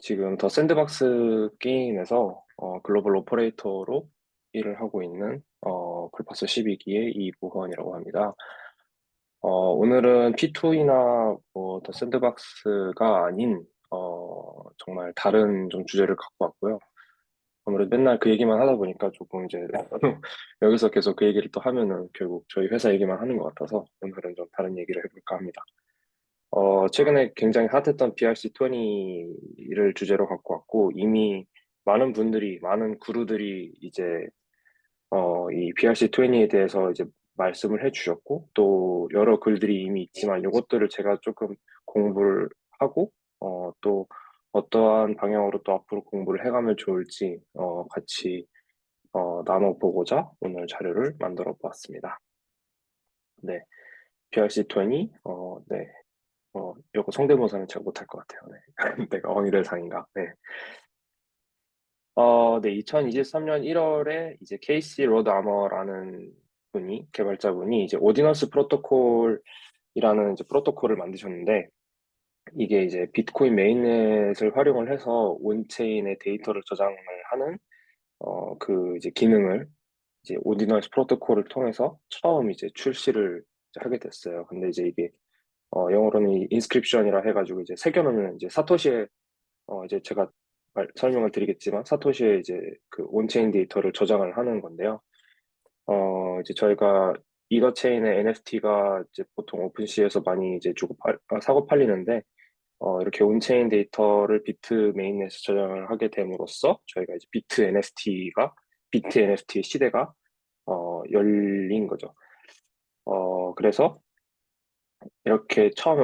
지금 더 샌드박스 게임에서 글로벌 오퍼레이터로 일을 하고 있는 굴파스 12기의 이보헌이라고 합니다. 오늘은 P2E나 더 샌드박스가 아닌 정말 다른 좀 주제를 갖고 왔고요. 아무래도 맨날 그 얘기만 하다 보니까 조금 이제 여기서 계속 그 얘기를 또 하면은 결국 저희 회사 얘기만 하는 것 같아서 오늘은 좀 다른 얘기를 해볼까 합니다. 최근에 굉장히 핫했던 BRC20를 주제로 갖고 왔고, 이미 많은 분들이, 많은 구루들이 이제, 이 BRC20에 대해서 이제 말씀을 해주셨고, 또 여러 글들이 이미 있지만, 이것들을 제가 조금 공부를 하고, 또 어떠한 방향으로 또 앞으로 공부를 해가면 좋을지, 같이, 나눠보고자 오늘 자료를 만들어 보았습니다. 네. BRC20, 네. 이거 성대모사는 제가 못할 것 같아요. 네. 내가 어미들 상인가. 네. 네. 2023년 1월에 이제 케이시 로드 아머라는 개발자분이 이제 오디너스 프로토콜이라는 이제 프로토콜을 만드셨는데, 이게 이제 비트코인 메인넷을 활용을 해서 온체인의 데이터를 저장을 하는, 그 이제 기능을 이제 오디너스 프로토콜을 통해서 처음 이제 출시를 이제 하게 됐어요. 근데 이제 이게 영어로는 인스크립션이라 해가지고 이제 새겨놓는 이제 사토시의 이제 제가 설명을 드리겠지만 사토시의 이제 그 온체인 데이터를 저장을 하는 건데요. 이제 저희가 이더 체인의 NFT가 이제 보통 오픈시에서 많이 이제 사고 팔리는데 이렇게 온체인 데이터를 비트 메인넷에 저장을 하게 됨으로써 저희가 이제 비트 NFT의 시대가 열린 거죠. 그래서 이렇게 처음에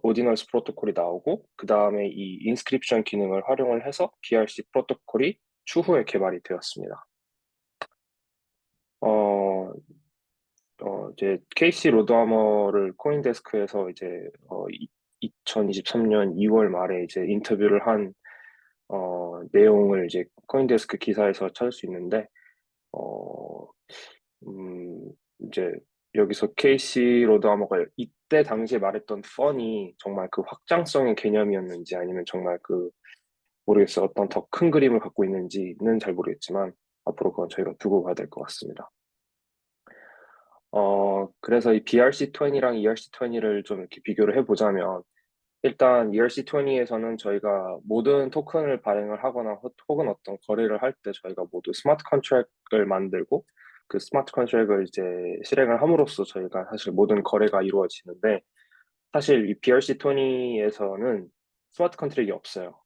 오디널스 프로토콜이 나오고, 그 다음에 이 인스크립션 기능을 활용을 해서 BRC 프로토콜이 추후에 개발이 되었습니다. 어, 이제 케이시 로드하머를 코인데스크에서 이제 2023년 2월 말에 이제 인터뷰를 한 내용을 이제 코인데스크 기사에서 찾을 수 있는데, 어, 음, 이제 여기서 케이시 로드하머가 이때 당시에 말했던 펀이 정말 그 확장성의 개념이었는지 아니면 정말 그 모르겠어요. 어떤 더 큰 그림을 갖고 있는지는 잘 모르겠지만 앞으로 그건 저희가 두고 봐야 될 것 같습니다. 그래서 이 BRC20랑 ERC20를 좀 이렇게 비교를 해보자면 일단 ERC20에서는 저희가 모든 토큰을 발행을 하거나 혹은 어떤 거래를 할 때 저희가 모두 스마트 컨트랙을 만들고 그 스마트 컨트랙을 이제 실행을 함으로써 저희가 사실 모든 거래가 이루어지는데 사실 이 BRC20에서는 스마트 컨트랙이 없어요.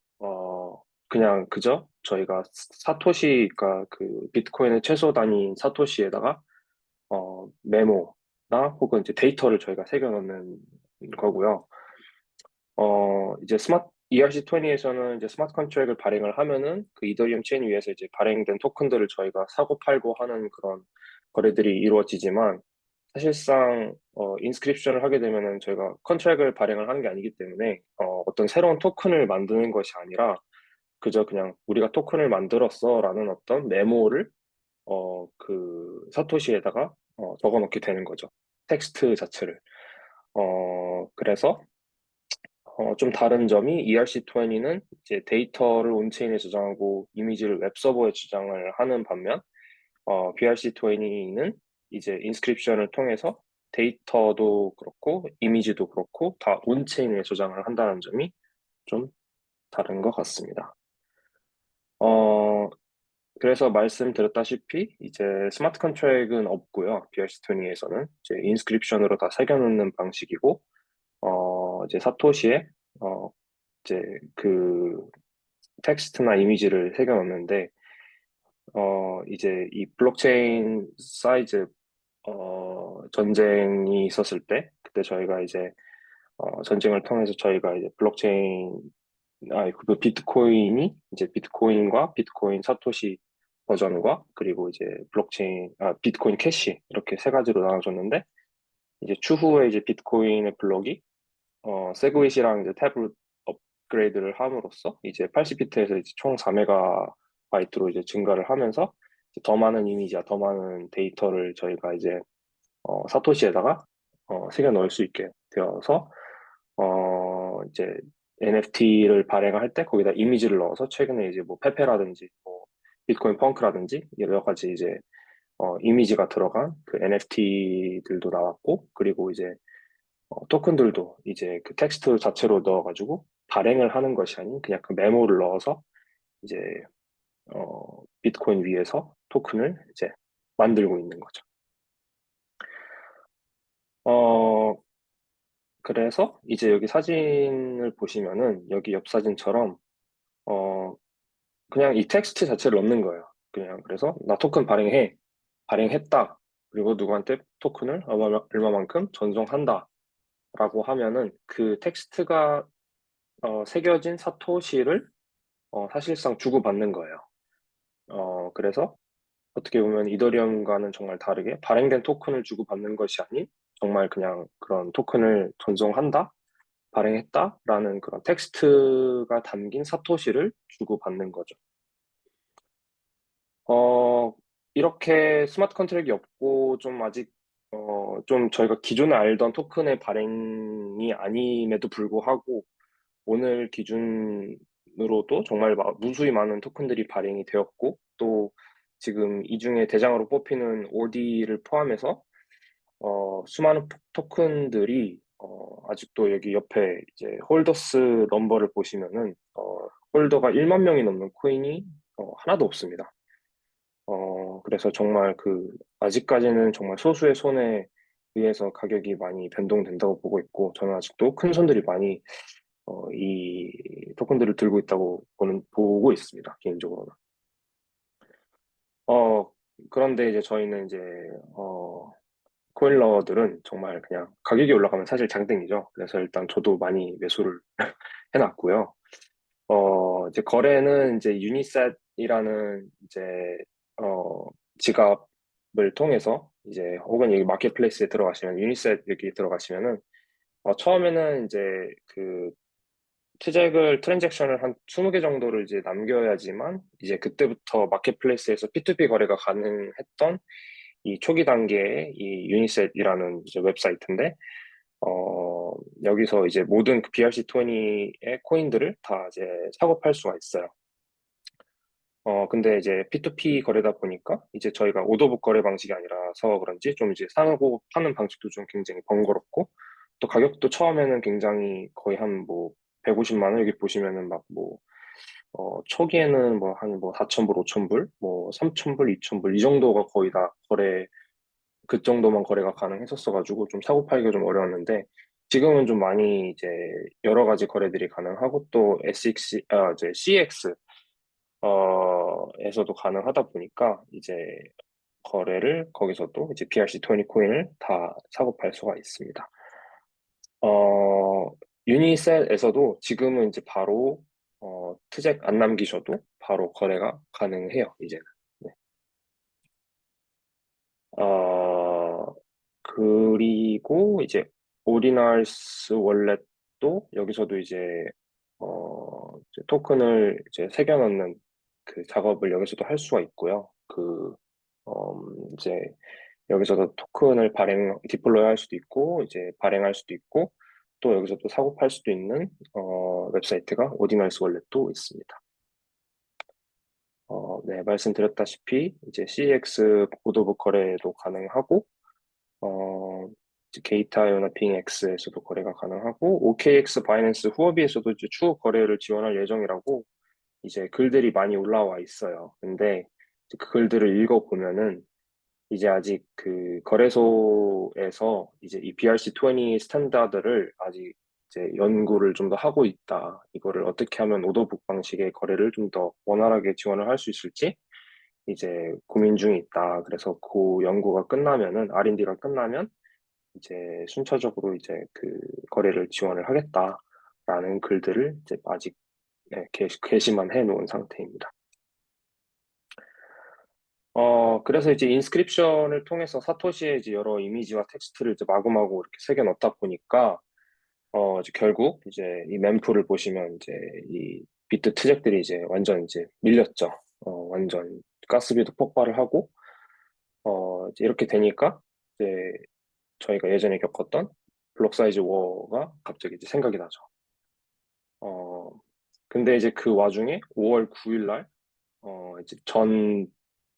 그냥 그저 저희가 사토시가 그 비트코인의 최소 단위인 사토시에다가 메모나 혹은 이제 데이터를 저희가 새겨넣는 거고요. 이제 ERC20에서는 이제 스마트 컨트랙을 발행을 하면은 그 이더리움 체인 위에서 이제 발행된 토큰들을 저희가 사고 팔고 하는 그런 거래들이 이루어지지만 사실상 인스크립션을 하게 되면은 저희가 컨트랙을 발행을 하는 게 아니기 때문에 어떤 새로운 토큰을 만드는 것이 아니라 그저 그냥 우리가 토큰을 만들었어라는 어떤 메모를 그 사토시에다가 적어 놓게 되는 거죠. 텍스트 자체를. 그래서 좀 다른 점이 ERC20는 이제 데이터를 온체인에 저장하고 이미지를 웹서버에 저장을 하는 반면 BRC20는 이제 인스크립션을 통해서 데이터도 그렇고 이미지도 그렇고 다 온체인에 저장을 한다는 점이 좀 다른 것 같습니다. 어, 그래서 말씀드렸다시피 이제 스마트 컨트랙은 없고요. BRC20에서는 이제 인스크립션으로 다 새겨놓는 방식이고 이제 사토시에 어, 이제 그 텍스트나 이미지를 새겨놓는데 이제 이 블록체인 사이즈 전쟁이 있었을 때 그때 저희가 이제 전쟁을 통해서 저희가 이제 그 비트코인이 이제 비트코인과 비트코인 사토시 버전과 그리고 이제 비트코인 캐시 이렇게 세 가지로 나눠졌는데 이제 추후에 이제 비트코인의 블록이 세그윗이랑 이제 탭을 업그레이드를 함으로써 이제 80비트에서 이제 총 4메가바이트로 이제 증가를 하면서 이제 더 많은 이미지와 더 많은 데이터를 저희가 이제 사토시에다가 새겨 넣을 수 있게 되어서 이제 NFT를 발행할 때 거기다 이미지를 넣어서 최근에 이제 뭐 페페라든지 뭐 비트코인 펑크라든지 여러 가지 이제 이미지가 들어간 그 NFT들도 나왔고, 그리고 이제 토큰들도 이제 그 텍스트 자체로 넣어가지고 발행을 하는 것이 아닌 그냥 그 메모를 넣어서 이제 비트코인 위에서 토큰을 이제 만들고 있는 거죠. 어, 그래서 이제 여기 사진을 보시면은 여기 옆 사진처럼 어, 그냥 이 텍스트 자체를 넣는 거예요. 그냥 그래서 나 토큰 발행해, 발행했다. 그리고 누구한테 토큰을 얼마만큼 전송한다. 라고 하면은 그 텍스트가 새겨진 사토시를 사실상 주고받는 거예요. 그래서 어떻게 보면 이더리움과는 정말 다르게 발행된 토큰을 주고받는 것이 아닌 정말 그냥 그런 토큰을 전송한다, 발행했다라는 그런 텍스트가 담긴 사토시를 주고받는 거죠. 어, 이렇게 스마트 컨트랙이 없고 좀 아직 좀 저희가 기존에 알던 토큰의 발행이 아님에도 불구하고 오늘 기준으로도 정말 무수히 많은 토큰들이 발행이 되었고, 또 지금 이 중에 대장으로 뽑히는 OD를 포함해서 수많은 토큰들이 아직도 여기 옆에 이제 홀더스 넘버를 보시면은 홀더가 1만 명이 넘는 코인이 하나도 없습니다. 그래서 정말 아직까지는 정말 소수의 손에 의해서 가격이 많이 변동된다고 보고 있고, 저는 아직도 큰 손들이 많이 이 토큰들을 들고 있다고 보고 있습니다, 개인적으로는. 어, 그런데 이제 저희는 이제, 코일러들은 정말 그냥 가격이 올라가면 사실 장땡이죠. 그래서 일단 저도 많이 매수를 해놨고요. 이제 거래는 이제 유니셋이라는 이제, 어, 지갑을 통해서 이제 혹은 여기 마켓플레이스에 들어가시면 유니셋 여기 들어가시면은 처음에는 이제 그 트랜잭션을 한 20개 정도를 이제 남겨야지만 이제 그때부터 마켓플레이스에서 P2P 거래가 가능했던 이 초기 단계의 이 유니셋이라는 이제 웹사이트인데, 여기서 이제 모든 그 BRC20의 코인들을 다 이제 사고 팔 수가 있어요. 근데 이제 P2P 거래다 보니까 이제 저희가 오더북 거래 방식이 아니라서 그런지 좀 이제 사고 파는 방식도 좀 굉장히 번거롭고, 또 가격도 처음에는 굉장히 거의 한 뭐 150만 원, 여기 보시면은 막 뭐 초기에는 뭐 한 뭐 4,000불, 5,000불, 뭐 3,000불, 2,000불 이 정도가 거의 다 그 정도만 거래가 가능했었어가지고 좀 사고 팔기가 좀 어려웠는데, 지금은 좀 많이 이제 여러 가지 거래들이 가능하고, 또 이제 CX 에서도 가능하다 보니까 이제 거래를 거기서도 이제 BRC20 코인을 다 사고 팔 수가 있습니다. 어, 유니셋에서도 지금은 이제 바로 트잭 안 남기셔도 바로 거래가 가능해요, 이제는. 네. 어, 그리고 이제 오디널스 월렛도 여기서도 이제 토큰을 이제 새겨 넣는 그 작업을 여기서도 할 수가 있고요. 이제 여기서도 토큰을 디플로이 할 수도 있고, 이제 발행할 수도 있고, 또 여기서 또 사고 팔 수도 있는, 웹사이트가 오디널스 월렛도 있습니다. 네, 말씀드렸다시피, 이제 CX 보도북 거래도 가능하고, 이제 게이타이오나 빙X에서도 거래가 가능하고, OKX 바이낸스 후오비에서도 이제 추후 거래를 지원할 예정이라고 이제 글들이 많이 올라와 있어요. 근데 이제 그 글들을 읽어보면은 이제 아직 그 거래소에서 이제 이 BRC20 스탠다드를 아직 이제 연구를 좀 더 하고 있다. 이거를 어떻게 하면 오더북 방식의 거래를 좀 더 원활하게 지원을 할 수 있을지 이제 고민 중에 있다. 그래서 그 연구가 끝나면은 R&D가 끝나면 이제 순차적으로 이제 그 거래를 지원을 하겠다라는 글들을 이제 아직 네, 게시만 해놓은 상태입니다. 그래서 이제 인스크립션을 통해서 사토시의 이제 여러 이미지와 텍스트를 이제 마구마구 이렇게 새겨 넣다 보니까, 이제 결국 이제 이 mempool을 보시면 이제 이 비트 트랙들이 이제 완전 이제 밀렸죠. 완전 가스비도 폭발을 하고, 이제 이렇게 되니까 이제 저희가 예전에 겪었던 블록 사이즈 워가 갑자기 이제 생각이 나죠. 어, 근데 이제 그 와중에 5월 9일 날, 이제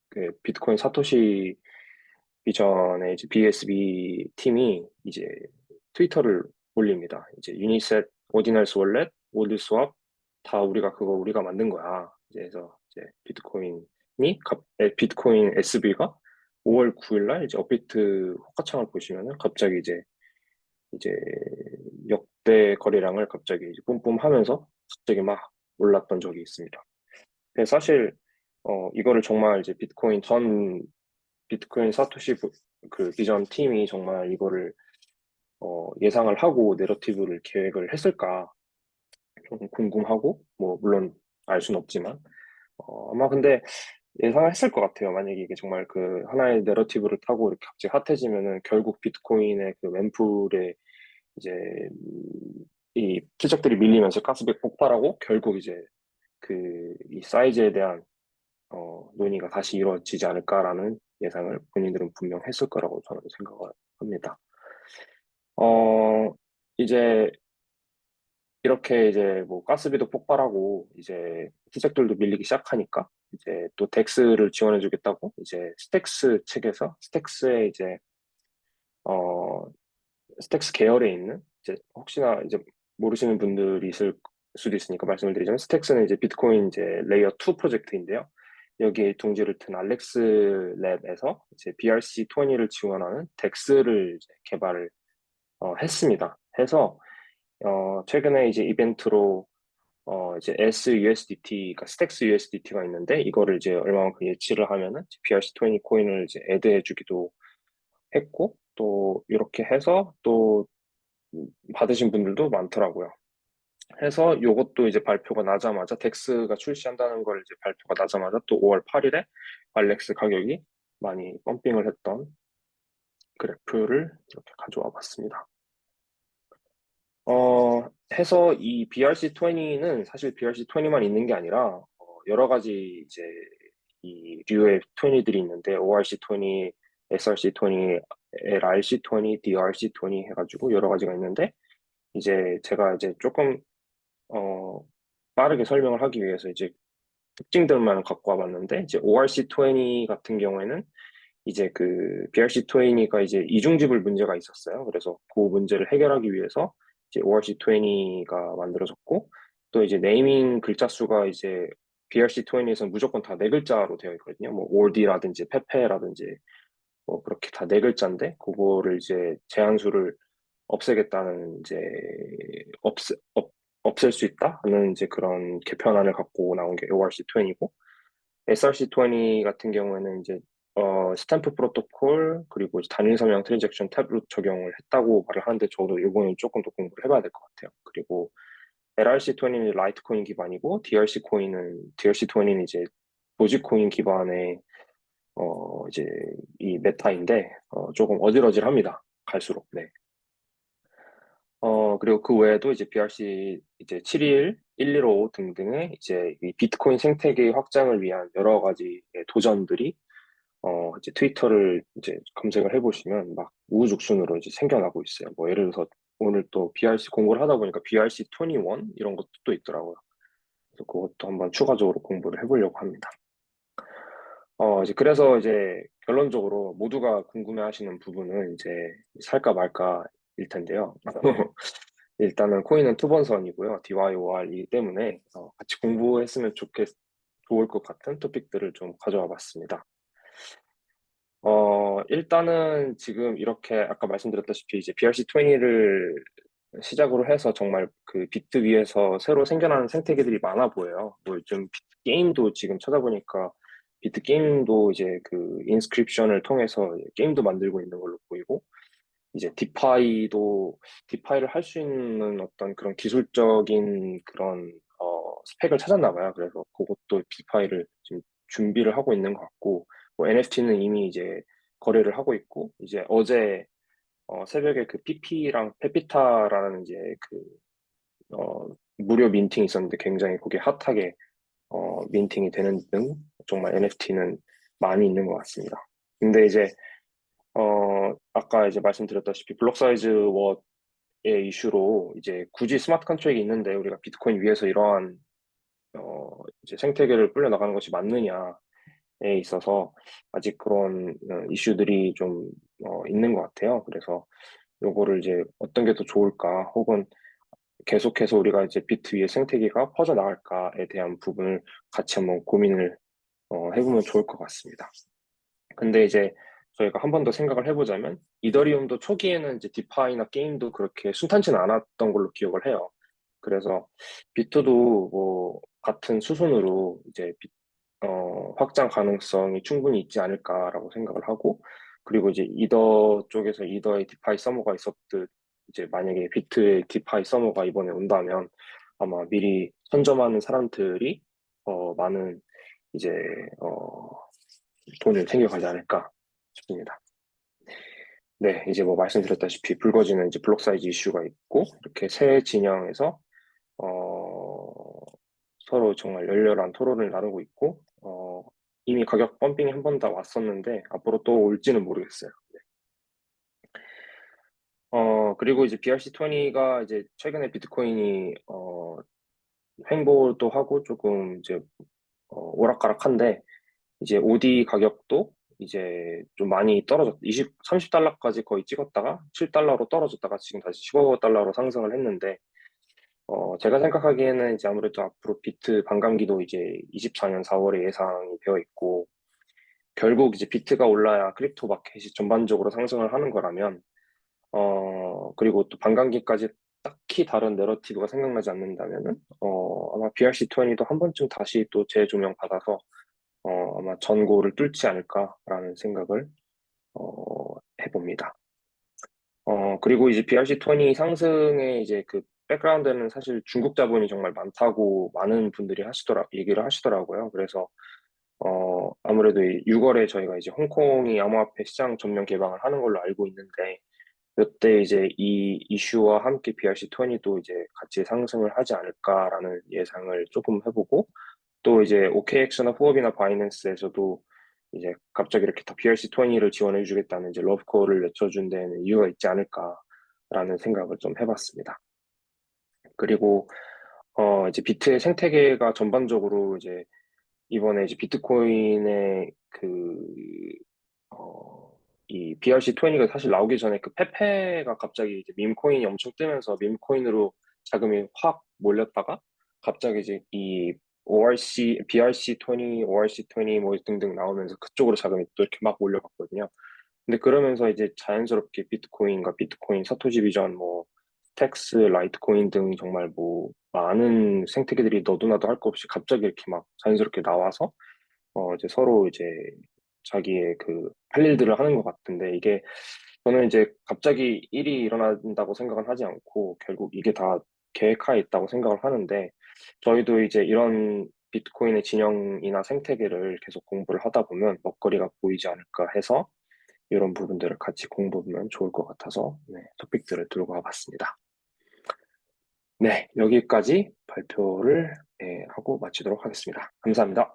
그 비트코인 사토시 이전에 이제 BSB 팀이 이제 트위터를 올립니다. 이제 유니셋, 오디널스 월렛, 올드스왑 다 우리가 만든 거야. 이제 그래서 이제 비트코인 SB가 5월 9일 날 이제 업비트 호가창을 보시면은 이제 역대 거래량을 갑자기 이제 뿜뿜 하면서 갑자기 막 올랐던 적이 있습니다. 근데 사실 이거를 정말 이제 비트코인 사토시 그 비전 팀이 정말 이거를 예상을 하고 내러티브를 계획을 했을까 좀 궁금하고 뭐 물론 알 수는 없지만 아마 근데 예상을 했을 것 같아요. 만약에 이게 정말 그 하나의 내러티브를 타고 이렇게 갑자기 핫해지면은 결국 비트코인의 그 mempool에 이제 이 실적들이 밀리면서 가스백 폭발하고 결국 이제 그 이 사이즈에 대한 논의가 다시 이루어지지 않을까라는 예상을 본인들은 분명 했을 거라고 저는 생각을 합니다. 어, 이제 이렇게 이제 뭐 가스비도 폭발하고 이제 시작들도 밀리기 시작하니까 이제 또 덱스를 지원해 주겠다고 이제 스택스 측에서 스택스에 이제 어 스택스 계열에 있는 이제 혹시나 이제 모르시는 분들이 있을 수도 있으니까 말씀을 드리자면 스택스는 이제 비트코인 이제 레이어 2 프로젝트인데요. 여기에 둥지를 튼 알렉스 랩에서 이제 BRC20를 지원하는 덱스를 이제 개발을 했습니다. 해서 최근에 이제 이벤트로 이제 SUSDT, 가 스택스 USDT가 있는데 이거를 이제 얼마만큼 예치를 하면은 BRC20 코인을 이제 애드해주기도 했고 또 이렇게 해서 또 받으신 분들도 많더라고요. 해서 요것도 이제 발표가 나자마자 덱스가 출시한다는 걸 이제 발표가 나자마자 또 5월 8일에 알렉스 가격이 많이 펌핑을 했던 그래프를 이렇게 가져와 봤습니다. 해서 이 BRC20는 사실 BRC20만 있는 게 아니라 여러 가지 이제 이 류의 20들이 있는데 ORC20, SRC20, LRC20, DRC20 해가지고 여러 가지가 있는데 이제 제가 이제 조금 어, 빠르게 설명을 하기 위해서 이제 특징들만 갖고 와봤는데 이제 ORC20 같은 경우에는 이제 그 BRC20가 이제 이중지불 문제가 있었어요. 그래서 그 문제를 해결하기 위해서 이제 ORC20가 만들어졌고 또 이제 네이밍 글자 수가 이제 BRC20에서는 무조건 다 네 글자로 되어 있거든요. 뭐 올디라든지 페페라든지 뭐 그렇게 다 네 글자인데 그거를 이제 제한수를 없애겠다는 이제 없앨 수 있다 하는 이제 그런 개편안을 갖고 나온 게 ORC20이고 SRC20 같은 경우에는 이제 스탬프 프로토콜 그리고 이제 단일 서명 트랜잭션 탭로 적용을 했다고 말을 하는데 저도 이거는 조금 더 공부를 해봐야 될 것 같아요. 그리고 LRC20는 라이트코인 기반이고 DRC20는 이제 도지코인 기반의 이제 이 메타인데 조금 어질어질합니다. 갈수록. 네. 그리고 그 외에도 이제 BRC 이제 7일, 115 등등의 이제 이 비트코인 생태계 확장을 위한 여러 가지 도전들이 이제 트위터를 이제 검색을 해보시면 막 우후죽순으로 이제 생겨나고 있어요. 뭐 예를 들어서 오늘 또 BRC 공부를 하다 보니까 BRC21 이런 것도 또 있더라고요. 그래서 그것도 한번 추가적으로 공부를 해보려고 합니다. 이제 그래서 이제 결론적으로 모두가 궁금해하시는 부분은 이제 살까 말까일 텐데요. 일단은 코인은 투번선이고요. DYOR이기 때문에 같이 공부했으면 좋을 것 같은 토픽들을 좀 가져와 봤습니다. 일단은 지금 이렇게 아까 말씀드렸다시피 이제 BRC20를 시작으로 해서 정말 그 비트 위에서 새로 생겨나는 생태계들이 많아 보여요. 뭐 요즘 비트 게임도 지금 찾아보니까 비트 게임도 이제 그 인스크립션을 통해서 게임도 만들고 있는 걸로 보이고 이제 디파이를 할 수 있는 어떤 그런 기술적인 그런 스펙을 찾았나 봐요. 그래서 그것도 디파이를 지금 준비를 하고 있는 것 같고 뭐 NFT는 이미 이제 거래를 하고 있고 이제 어제 새벽에 그 PP랑 페피타라는 이제 그 무료 민팅이 있었는데 굉장히 그게 핫하게 민팅이 되는 등 정말 NFT는 많이 있는 것 같습니다. 근데 이제 아까 이제 말씀드렸다시피 블록 사이즈 이슈로 이제 굳이 스마트 컨트랙이 있는데 우리가 비트코인 위에서 이러한 이제 생태계를 불려나가는 것이 맞느냐에 있어서 아직 그런 이슈들이 좀 있는 것 같아요. 그래서 요거를 이제 어떤 게 더 좋을까, 혹은 계속해서 우리가 이제 비트 위의 생태계가 퍼져나갈까에 대한 부분을 같이 한번 고민을 해보면 좋을 것 같습니다. 근데 이제 저희가 한 번 더 생각을 해보자면 이더리움도 초기에는 이제 디파이나 게임도 그렇게 순탄치는 않았던 걸로 기억을 해요. 그래서 비트도 뭐 같은 수순으로 이제 확장 가능성이 충분히 있지 않을까라고 생각을 하고, 그리고 이제 이더 쪽에서 이더의 디파이 서머가 있었듯 이제 만약에 비트의 디파이 서머가 이번에 온다면 아마 미리 선점하는 사람들이 많은 이제 어, 돈을 챙겨가지 않을까 싶습니다. 네, 이제 뭐 말씀드렸다시피 불거지는 이제 블록 사이즈 이슈가 있고, 이렇게 세 진영에서 어, 서로 정말 열렬한 토론을 나누고 있고, 이미 가격 펌핑이 한 번 다 왔었는데 앞으로 또 올지는 모르겠어요. 네. 그리고 이제 BRC20가 이제 최근에 비트코인이 횡보도 하고 조금 이제 오락가락한데, 이제 OD 가격도 이제 좀 많이 떨어졌, 30달러까지 거의 찍었다가 7달러로 떨어졌다가 지금 다시 15달러로 상승을 했는데, 제가 생각하기에는 이제 아무래도 앞으로 비트 반감기도 이제 24년 4월에 예상이 되어 있고, 결국 이제 비트가 올라야 크립토 마켓이 전반적으로 상승을 하는 거라면, 그리고 또 반감기까지 딱히 다른 내러티브가 생각나지 않는다면은, 아마 BRC20도 한 번쯤 다시 또 재조명 받아서, 아마 전고를 뚫지 않을까라는 생각을, 해봅니다. 그리고 이제 BRC20 상승의 이제 그 백그라운드는 사실 중국 자본이 정말 많다고 많은 분들이 얘기를 하시더라고요. 그래서, 아무래도 6월에 저희가 이제 홍콩이 암호화폐 시장 전면 개방을 하는 걸로 알고 있는데, 이때 이제 이 이슈와 함께 BRC20도 이제 같이 상승을 하지 않을까라는 예상을 조금 해보고, 또 이제 OKX나 후업이나 바이낸스에서도 이제 갑자기 이렇게 다 BRC20를 지원해주겠다는 이제 러브콜을 외쳐준 데에는 이유가 있지 않을까라는 생각을 좀 해봤습니다. 그리고 이제 비트의 생태계가 전반적으로 이제 이번에 이제 비트코인의 이 BRC20가 사실 나오기 전에 그 페페가 갑자기 이제 밈코인이 엄청 뜨면서 밈코인으로 자금이 확 몰렸다가 갑자기 이제 이 ORC, BRC20, ORC20 뭐 등등 나오면서 그쪽으로 자금이 또 이렇게 막 몰려갔거든요. 근데 그러면서 이제 자연스럽게 비트코인과 비트코인, 사토시 비전, 뭐 스택스, 라이트코인 등 정말 뭐 많은 생태계들이 너도 나도 할 거 없이 갑자기 이렇게 막 자연스럽게 나와서 이제 서로 이제 자기의 그 할 일들을 하는 것 같은데, 이게 저는 이제 갑자기 일이 일어난다고 생각은 하지 않고 결국 이게 다 계획하에 있다고 생각을 하는데, 저희도 이제 이런 비트코인의 진영이나 생태계를 계속 공부를 하다 보면 먹거리가 보이지 않을까 해서 이런 부분들을 같이 공부하면 좋을 것 같아서, 네, 토픽들을 들고 와봤습니다. 네, 여기까지 발표를 하고 마치도록 하겠습니다. 감사합니다.